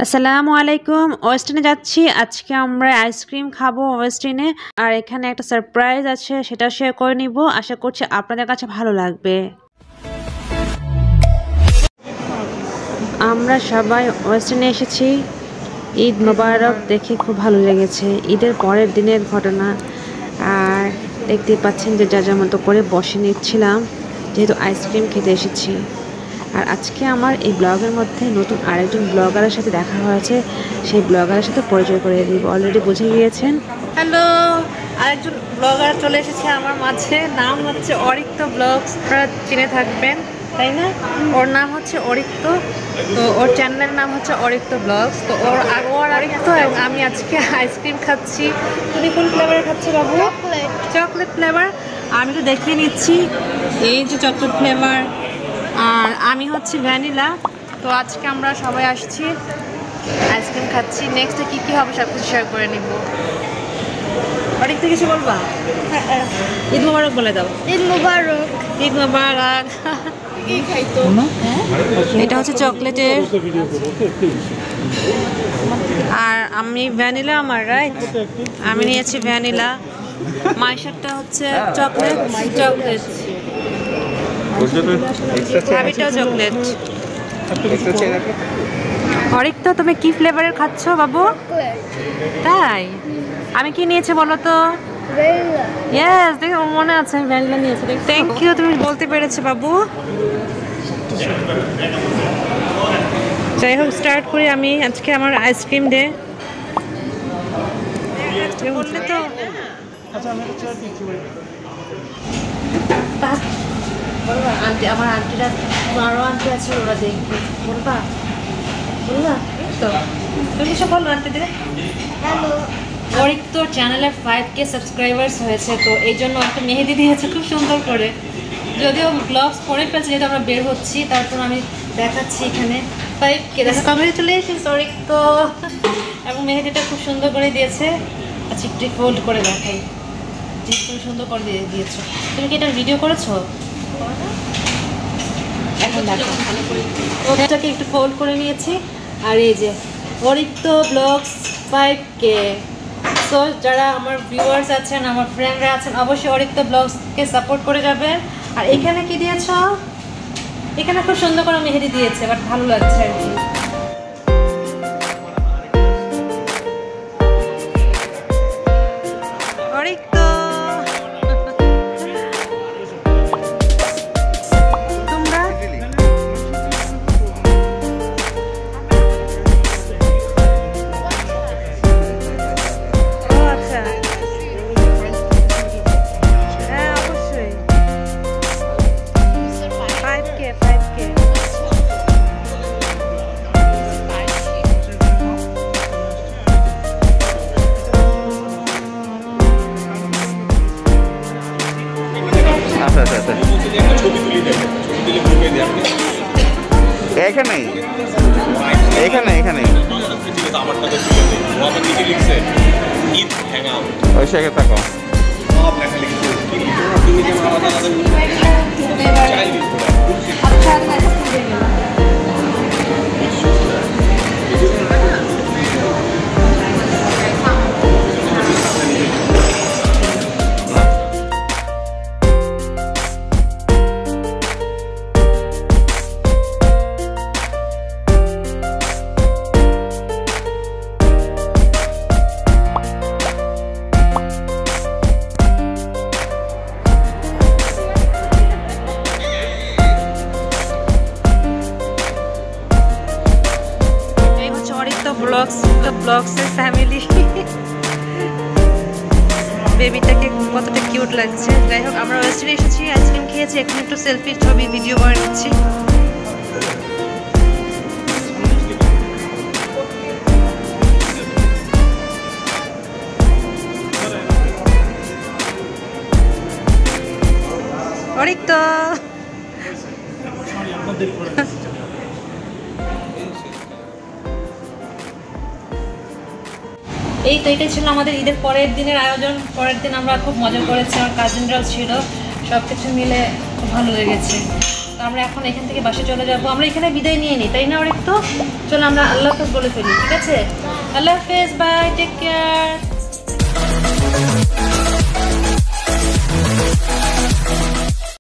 আসসালামু আলাইকুম। ওয়েস্টিনে যাচ্ছি। আজকে আমরা আইসক্রিম খাবো ওয়েস্টিনে। আর এখানে একটা সারপ্রাইজ আছে, সেটা শেয়ার করে নিব। আশা করছি আপনাদের কাছে ভালো লাগবে। আমরা সবাই ওয়েস্টিনে এসেছি। ঈদ মোবারক দেখে খুব ভালো লেগেছে। ঈদের পরের দিনের ঘটনা। আর দেখতে পাচ্ছেন যে যার মতো করে বসে নিচ্ছিলাম, যেহেতু আইসক্রিম খেতে এসেছি। আর আজকে আমার এই ব্লগের মধ্যে নতুন আরেকজন ব্লগারের সাথে দেখা হয়েছে। সেই ব্লগারের সাথে পরিচয় করে দিব। অলরেডি বুঝে গিয়েছেন। হ্যালো, আরেকজন ব্লগার চলে এসেছে আমার মাঝে। নাম হচ্ছে অরিক্ত ব্লগস। আপনারা চিনে থাকবেন, তাই না? ওর নাম হচ্ছে অরিক্ত। তো ওর চ্যানেলের নাম হচ্ছে অরিক্ত ব্লগস। তো ওর অরিক্ত এবং আমি আজকে আইসক্রিম খাচ্ছি। তুমি কোন ফ্লেভারে খাচ্ছো বাবু? Chocolate flavour. আমি তো দেখিয়ে নিচ্ছি, এই যে চকলেট ফ্লেভার, আর আমি হচ্ছে ভ্যানিলা। তো আজকে আমরা সবাই আসছি, আইসক্রিম খাচ্ছি। নেক্সটে কী কী হবে সব কিছু শেয়ার করে নিব। অনেক তো কিছু বলবা? ঈদ মোবারক বলে দাও। ঈদ মোবারক। ঈদ মোবারক। এটা হচ্ছে চকলেটের, আর আমি ভ্যানিলা। আমার রাইট, আমি নিয়েছি ভ্যানিলা। মাইশারটা হচ্ছে চকলেট। Chocolate chocolate. অরিক্ত, তুমি কি ফ্লেভারের খাচ্ছ বাবু? তাই? আমি কি নিয়েছি বলো তো? ইয়েস, দেখো মনে আছে আমি ভ্যানিলা নিয়েছি। থ্যাংক ইউ, তুমি বলতে পেরেছো বাবু। যাই হোক, স্টার্ট করি আমি আজকে আমার আইসক্রিম ডে। বললে তো আন্টি, আমার আন্টিরা আরো আন্টি আছে, ওরা দেখবে। বলবা বলবা তো তুমি কিছু বলো আন্টিদের। হ্যালো, অরিক্ত চ্যানেলে 5K সাবস্ক্রাইবার্স হয়েছে, তো এই জন্য একটা মেহেদি দিয়েছে খুব সুন্দর করে। যদিও গ্লাভস পরে ফেলছে, যেহেতু আমরা বের হচ্ছি, তারপর আমি দেখাচ্ছি এখানে 5K। দেখা কংগ্রেচুলেশনস অরিক্ত। এবং মেহেদিটা খুব সুন্দর করে দিয়েছে। আচ্ছা, একটু ফোল্ড করে দেখাই। খুব সুন্দর করে দিয়েছো। তুমি কি এটার ভিডিও করেছো? এখন দেখো, ওটাকে একটু ফোল্ড করে নিয়েছি। আর এই যে অরিক্ত ব্লগস 5K। সো যারা আমার ভিউয়ার্স আছেন, আমার ফ্রেন্ডরা আছেন, অবশ্যই অরিক্ত ব্লগসকে সাপোর্ট করে যাবেন। আর এখানে কি দিয়েছ? এখানে খুব সুন্দর করে মেহেদি দিয়েছে, বাট ভালো লাগছে আর কি। অরিক্ত, এখানে এখানে এখানে ওই শেখে থাকো। ব্লগসের ফ্যামিলি। বেবিটাকে কতটা কিউট লাগছে। যাই হোক, আমরা ওয়েস্টার্নে এসেছি, আইসক্রিম খেয়েছি, এখন একটু সেলফি ছবি ভিডিও করে নিচ্ছি। অরিক্ত, এই তো এটাই ছিল আমাদের ঈদের পরের দিনের আয়োজন। পরের দিন আমরা খুব মজা করেছি, আমার কাজিনরাও ছিল, সব কিছু মিলে খুব ভালো লেগেছে। আমরা এখন এখান থেকে বাসে চলে যাব। আমরা এখানে বিদায় নিয়ে নিই, তাই না? অনেক তো চলো আমরা আল্লাহ হাফেজ বলে ফেলি, ঠিক আছে? আল্লাহ হাফেজ, বাই, টেক কেয়ার।